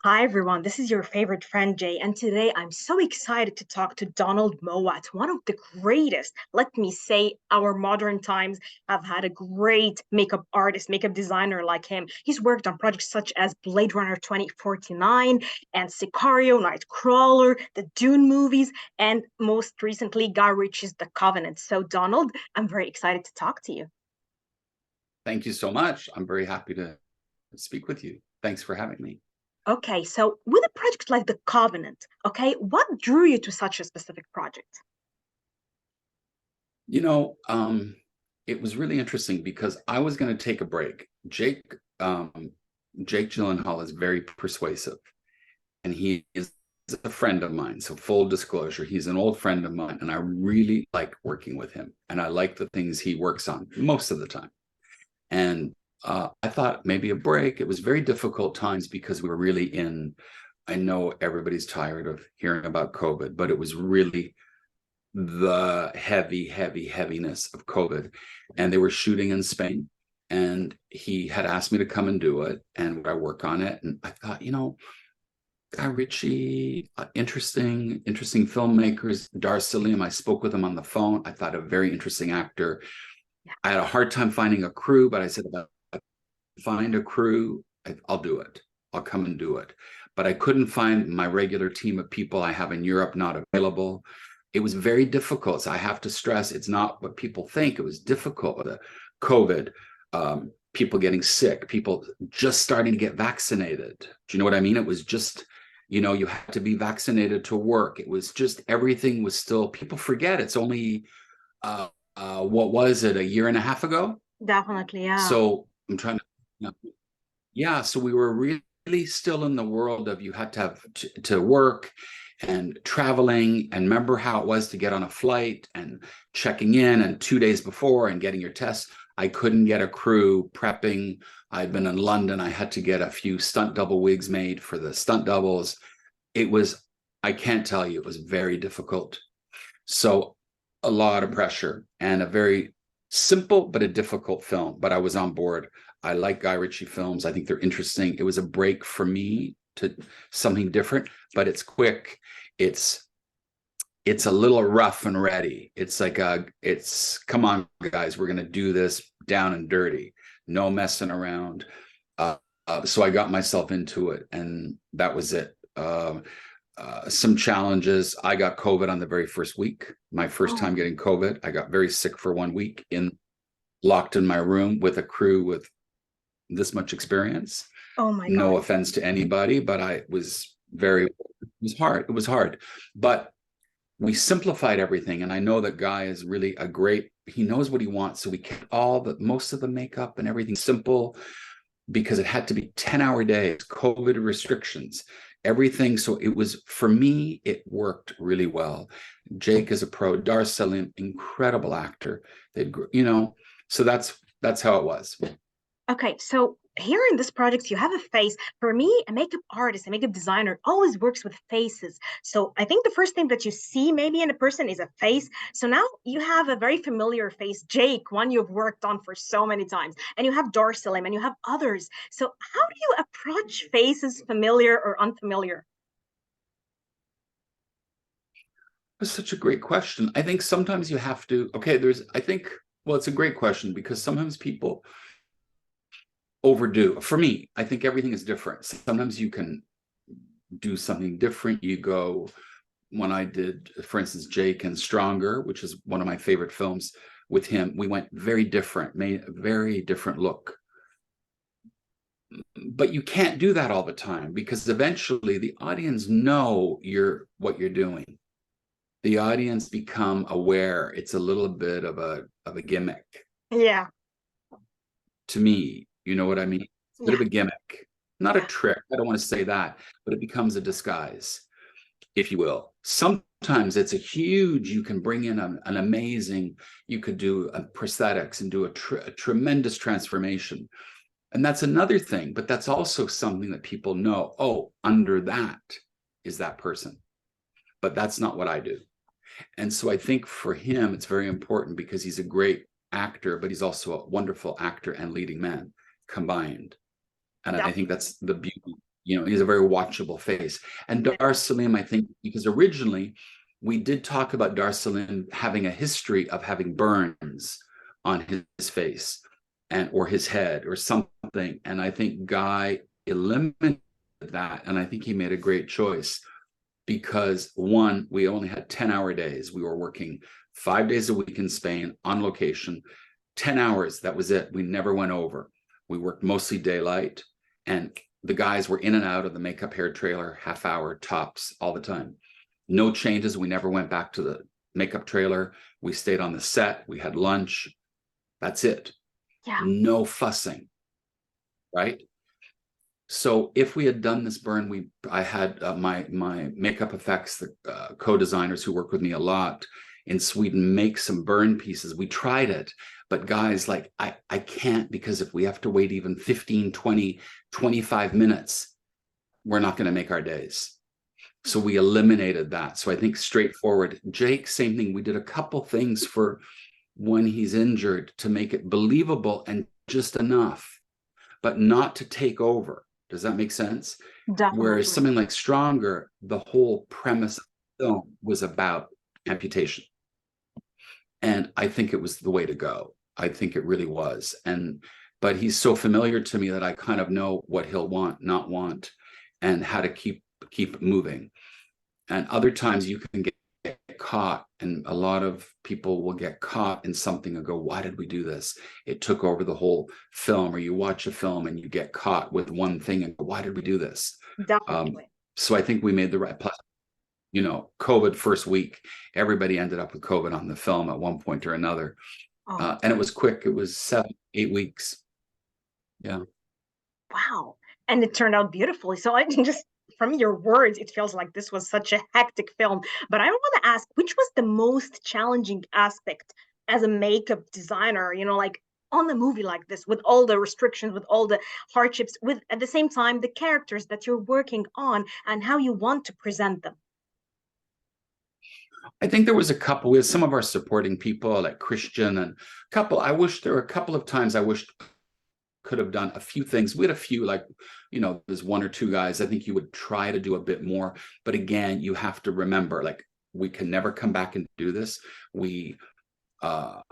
Hi everyone, this is your favorite friend Jay, and today I'm so excited to talk to Donald Mowat, one of the greatest. Let me say, our modern times have had a great makeup artist, makeup designer like him. He's worked on projects such as Blade Runner 2049 and Sicario, Nightcrawler, the Dune movies, and most recently, Guy Ritchie's The Covenant. So, Donald, I'm very excited to talk to you. Thank you so much. I'm very happy to speak with you. Thanks for having me. Okay, so with a project like The Covenant, okay, what drew you to such a specific project? You know, it was really interesting because I was going to take a break. Jake Gyllenhaal is very persuasive, and he is a friend of mine. So full disclosure, he's an old friend of mine, and I really like working with him, and I like the things he works on most of the time. And I thought maybe a break. It was very difficult times because we were really in. I know everybody's tired of hearing about COVID, but it was really the heaviness of COVID. And they were shooting in Spain. And he had asked me to come and do it. And would I work on it? And I thought, Guy Ritchie, interesting filmmakers. Dar Salim, I spoke with him on the phone. I thought a very interesting actor. I had a hard time finding a crew, but I said, if I find a crew, I'll do it. I'll come and do it. But I couldn't find my regular team of people I have in Europe not available. It was very difficult. So I have to stress, it's not what people think. It was difficult with the COVID, people getting sick, people just starting to get vaccinated. Do you know what I mean? It was just, you had to be vaccinated to work. It was just, everything was still, people forget it's only, what was it, a year and a half ago? Definitely, yeah. So I'm trying to, yeah, so we were really still in the world of you had to have to work and traveling, and remember how it was to get on a flight and checking in and 2 days before and getting your tests. I couldn't get a crew prepping. I'd been in London. I had to get a few stunt double wigs made for the stunt doubles. It was, I can't tell you, it was very difficult. So a lot of pressure and a very simple but a difficult film, but I was on board. I like Guy Ritchie films. I think they're interesting. It was a break for me to something different, but it's quick. It's it's a little rough and ready. It's like it's come on guys, we're gonna do this down and dirty. No messing around. So I got myself into it, and that was it. Some challenges. I got COVID on the very first week. My first Oh, time getting COVID. I got very sick for 1 week locked in my room with a crew with this much experience. oh my No God. offense to anybody, but it was hard. It was hard. But we simplified everything. And I know that Guy is really he knows what he wants. So we kept most of the makeup and everything simple because it had to be 10-hour days, COVID restrictions, everything. So it was, for me, it worked really well. Jake is a pro. Dar Salim, incredible actor. So that's how it was. Okay, so here in this project, you have a face. For me, a makeup artist, a makeup designer always works with faces. So I think the first thing that you see maybe in a person is a face. So now you have a very familiar face, Jake, one you've worked on for so many times, and you have Dar Salim, and you have others. So how do you approach faces, familiar or unfamiliar? That's such a great question. I think sometimes you have to, okay, well, it's a great question because sometimes people overdo. For me, I think everything is different. Sometimes you can do something different. When I did, for instance, Jake and Stronger, which is one of my favorite films with him, we went very different, made a very different look. But you can't do that all the time because eventually the audience know what you're doing. The audience become aware. It's a little bit of a gimmick Yeah, to me. You know what I mean? It's a bit yeah, of a gimmick, not a yeah. trick. I don't want to say that, but it becomes a disguise, if you will. Sometimes it's you can bring in an amazing, you could do prosthetics and do a tremendous transformation. And that's another thing, but that's also something that people know. Oh, under that is that person. But that's not what I do. And so I think for him, it's very important because he's a great actor, but he's also a wonderful actor and leading man combined. And I think that's the beauty. He's a very watchable face. And Dar Salim, I think, because originally we did talk about Dar Salim having a history of having burns on his face or his head or something. And I think Guy eliminated that. And I think he made a great choice because, one, we only had 10-hour days. We were working 5 days a week in Spain on location, 10 hours. That was it. We never went over. We worked mostly daylight, and the guys were in and out of the makeup hair trailer, half hour tops all the time. No changes. We never went back to the makeup trailer. We stayed on the set. We had lunch. That's it. Yeah. No fussing. Right. So if we had done this burn, I had my makeup effects, the co-designers who work with me a lot in Sweden, make some burn pieces. We tried it, but guys, like, I can't, because if we have to wait even 15, 20, 25 minutes, we're not going to make our days. So we eliminated that. So I think straightforward. Jake, same thing. We did a couple things for when he's injured to make it believable and just enough, but not to take over. Does that make sense? Definitely. Whereas something like Stronger, the whole premise of the film was about amputation. And I think it was the way to go. I think it really was. But he's so familiar to me that I kind of know what he'll want, not want, and how to keep moving. And other times you can get caught, and a lot of people will get caught in something and go, why did we do this? It took over the whole film. Or you watch a film and you get caught with one thing and go, why did we do this? Definitely. So I think we made the right plus. COVID first week, everybody ended up with COVID on the film at one point or another. And it was quick. It was 7-8 weeks. Yeah. Wow. And it turned out beautifully. So I can just, from your words, it feels like this was such a hectic film. But I want to ask, which was the most challenging aspect as a makeup designer, like on a movie like this, with all the restrictions, with all the hardships, with at the same time, the characters that you're working on and how you want to present them? I think there was a couple with some of our supporting people like Christian and a couple. I wish there were a couple of times I wished could have done a few things. We had a few, like, there's one or two guys. I think you would try to do a bit more. But again, you have to remember, like, we can never come back and do this. I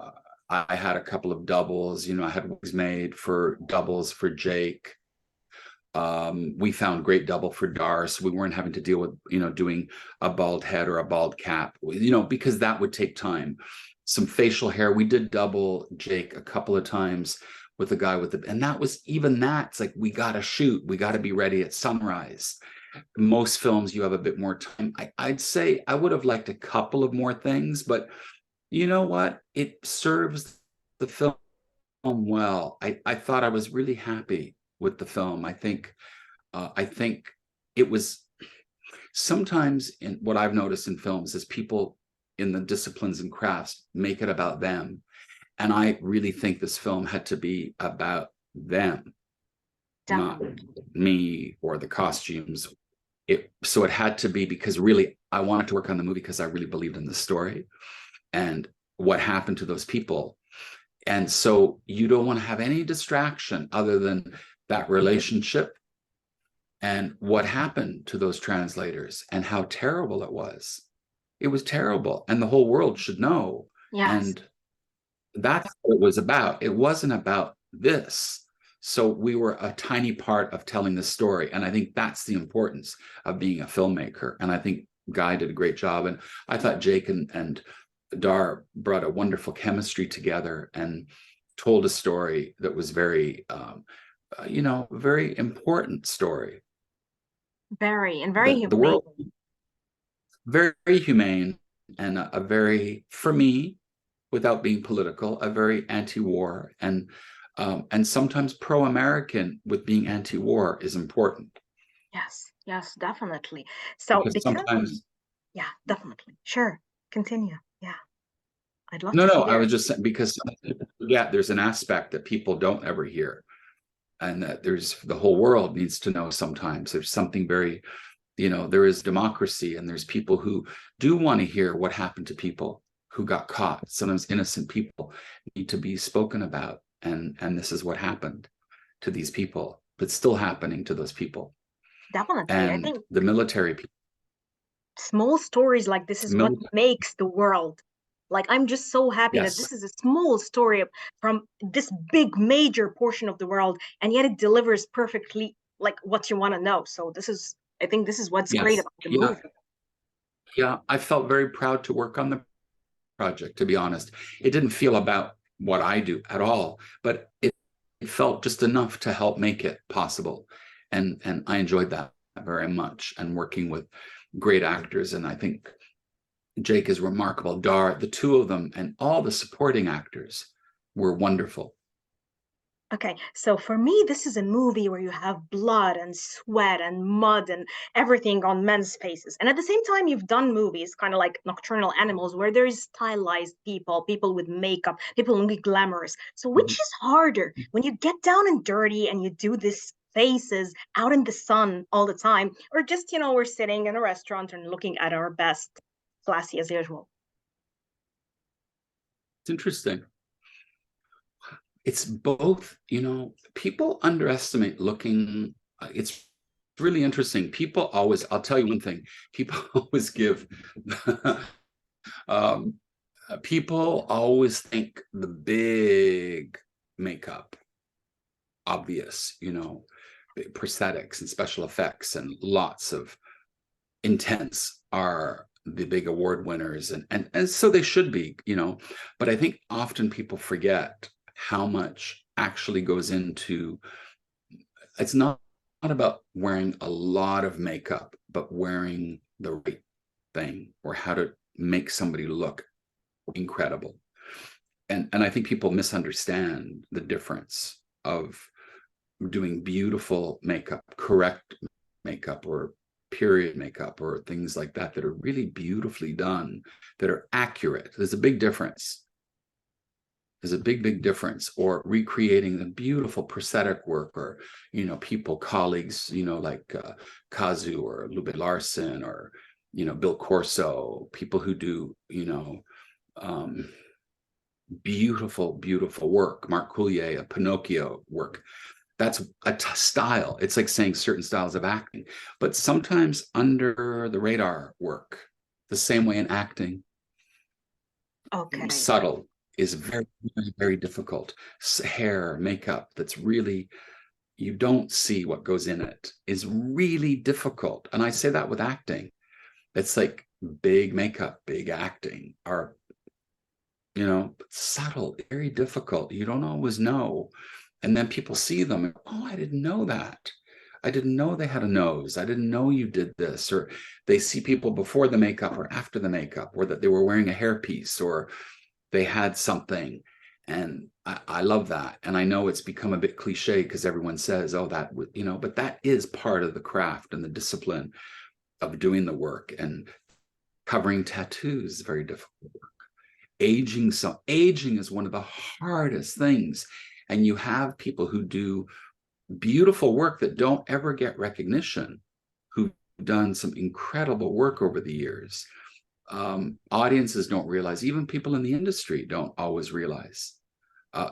had a couple of doubles, I had wigs made for doubles for Jake. We found great double for Dar, so we weren't having to deal with, doing a bald head or a bald cap, because that would take time. Some facial hair. We did double Jake a couple of times with the guy and that was even that. It's like, we got to shoot. We got to be ready at sunrise. Most films, you have a bit more time. I'd say I would have liked a couple of more things, but you know what? It serves the film well. I thought I was really happy with the film. I think it was sometimes, in what I've noticed in films is people in the disciplines and crafts make it about them. And I really think this film had to be about them, Definitely. not me or the costumes. So it had to be, because really I wanted to work on the movie because I really believed in the story and what happened to those people. And so you don't want to have any distraction other than that relationship and what happened to those translators and how terrible it was. It was terrible. And the whole world should know. Yes. And that's what it was about. It wasn't about this. So we were a tiny part of telling the story. And I think that's the importance of being a filmmaker. And I think Guy did a great job. And I thought Jake and Dar brought a wonderful chemistry together and told a story that was very, very important story. Very humane. The world, very, very humane, and a very, for me, without being political, a very anti-war and sometimes pro-American with being anti-war is important. Yes, definitely. So because sometimes, yeah, definitely. Sure. Continue. Yeah. I'd love no, to I hear. was just saying, because there's an aspect that people don't ever hear, and that the whole world needs to know. Sometimes there's something very, there is democracy, and there's people who do want to hear what happened to people who got caught. Sometimes innocent people need to be spoken about, and this is what happened to these people, but still happening to those people. Definitely. I And think the military people, small stories like this is what makes the world. Like, I'm just so happy that yes, this is a small story from this big major portion of the world, and yet it delivers perfectly like what you want to know. So this is, I think this is what's great yes, about the yeah, movie. yeah. I felt very proud to work on the project, to be honest. It didn't feel about what I do at all, but it felt just enough to help make it possible. And I enjoyed that very much, and working with great actors. And I think Jake is remarkable. Dar, the two of them, and all the supporting actors were wonderful. Okay, so for me, this is a movie where you have blood and sweat and mud and everything on men's faces. And at the same time, you've done movies kind of like Nocturnal Animals, where there's stylized people, people with makeup, people only glamorous. So which Mhm. is harder when you get down and dirty and you do this faces out in the sun all the time, or just, we're sitting in a restaurant and looking at our best, classy as usual. It's interesting. It's both, people underestimate looking. It's really interesting. People always, I'll tell you one thing, people always give, um, people always think the big makeup, obvious, prosthetics and special effects and lots of intense are the big award winners, and so they should be, but I think often people forget how much actually goes into, it's not about wearing a lot of makeup, but wearing the right thing, or how to make somebody look incredible. And I think people misunderstand the difference of doing beautiful makeup, correct makeup, or period makeup, or things like that that are really beautifully done, that are accurate. There's a big difference. There's a big difference. Or recreating the beautiful prosthetic work, or people, colleagues, like Kazu or Lube Larson, or Bill Corso, people who do um, beautiful work. Mark Coulier, a Pinocchio work. That's a style. It's like saying certain styles of acting, but sometimes under the radar work. The same way in acting, Okay. subtle is very difficult. Hair, makeup, that's really, you don't see what goes in it, is really difficult. And I say that with acting. It's like big makeup, big acting are, subtle, very difficult. You don't always know. And then people see them and, oh, I didn't know that. I didn't know they had a nose. I didn't know you did this. Or they see people before the makeup or after the makeup, or that they were wearing a hairpiece, or they had something. And I love that. And I know it's become a bit cliche because everyone says, oh, that would, but that is part of the craft and the discipline of doing the work. And covering tattoos is very difficult. Aging is one of the hardest things. And you have people who do beautiful work that don't ever get recognition, who've done some incredible work over the years. Audiences don't realize, even people in the industry don't always realize.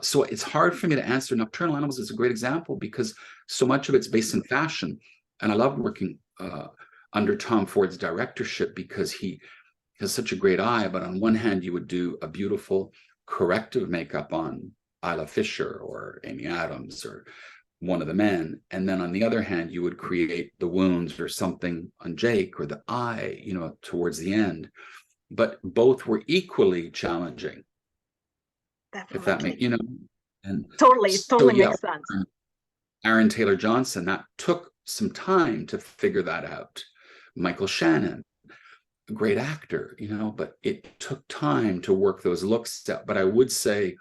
So it's hard for me to answer. Nocturnal Animals is a great example because so much of it's based in fashion. And I loved working under Tom Ford's directorship because he has such a great eye. But on one hand, you would do a beautiful corrective makeup on Isla Fisher or Amy Adams or one of the men. And then on the other hand, you would create the wounds or something on Jake, or the eye, towards the end. But both were equally challenging, if that Definitely. makes, and Totally, so totally yeah, makes sense. Aaron Taylor Johnson, that took some time to figure that out. Michael Shannon, a great actor, but it took time to work those looks out. But I would say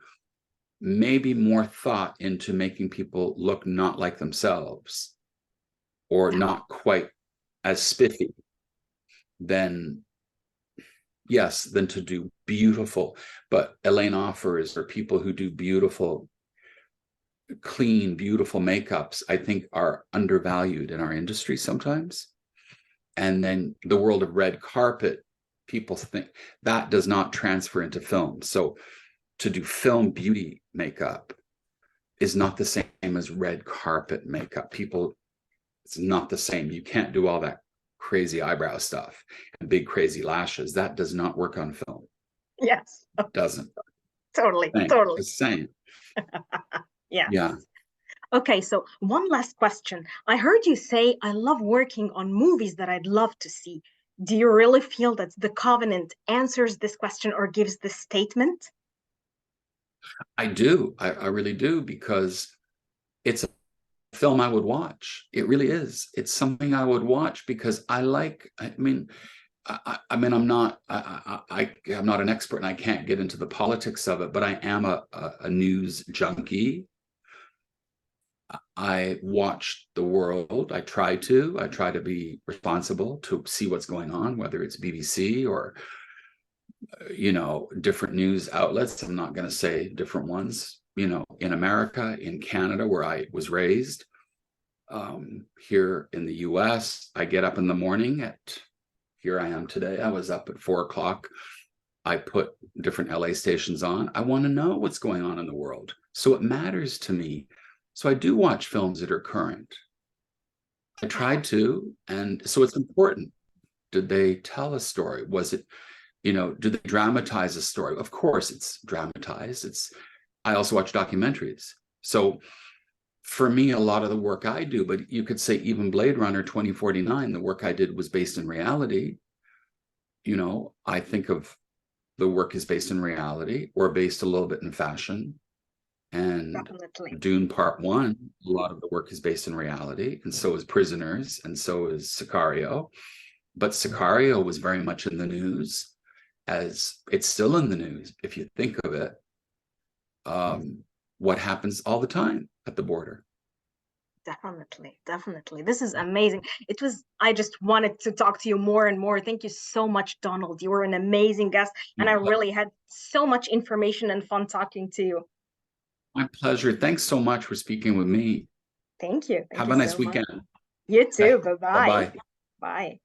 maybe more thought into making people look not like themselves, or not quite as spiffy, than than to do beautiful. But Elaine offers, or people who do beautiful, clean, beautiful makeups, I think are undervalued in our industry sometimes. And then the world of red carpet, people think that does not transfer into film. So to do film beauty makeup is not the same as red carpet makeup. People It's not the same. You can't do all that crazy eyebrow stuff and big crazy lashes. That does not work on film. Yes, It doesn't. totally, Thanks. totally. Just saying. Yes. Yeah. Okay, so one last question. I heard you say, I love working on movies that I'd love to see. Do you really feel that The Covenant answers this question or gives this statement? I do. I really do, because it's a film I would watch. It really is. It's something I would watch because I mean, I'm not, I'm not an expert and I can't get into the politics of it, but I am a news junkie. I watch the world. I try to be responsible to see what's going on, whether it's BBC or, different news outlets. I'm not going to say different ones, in America, in Canada, where I was raised. Here in the US, I get up in the morning here I am today. I was up at 4 o'clock. I put different LA stations on. I want to know what's going on in the world. So it matters to me. So I do watch films that are current. I tried to. And so it's important. Did they tell a story? Was it, do they dramatize a story? Of course it's dramatized. I also watch documentaries. So for me, a lot of the work I do, but you could say even Blade Runner 2049, the work I did was based in reality. I think of the work is based in reality or based a little bit in fashion. And Definitely. Dune Part One, a lot of the work is based in reality, and so is Prisoners, and so is Sicario. But Sicario was very much in the news, as it's still in the news if you think of it. What happens all the time at the border? Definitely, definitely. This is amazing. I just wanted to talk to you more and more. Thank you so much, Donald. You were an amazing guest, and I really had so much information and fun talking to you. My pleasure. Thanks so much for speaking with me. Thank you. Thank Have you a nice so much. weekend. You too. Okay. Bye-bye. Bye-bye. Bye.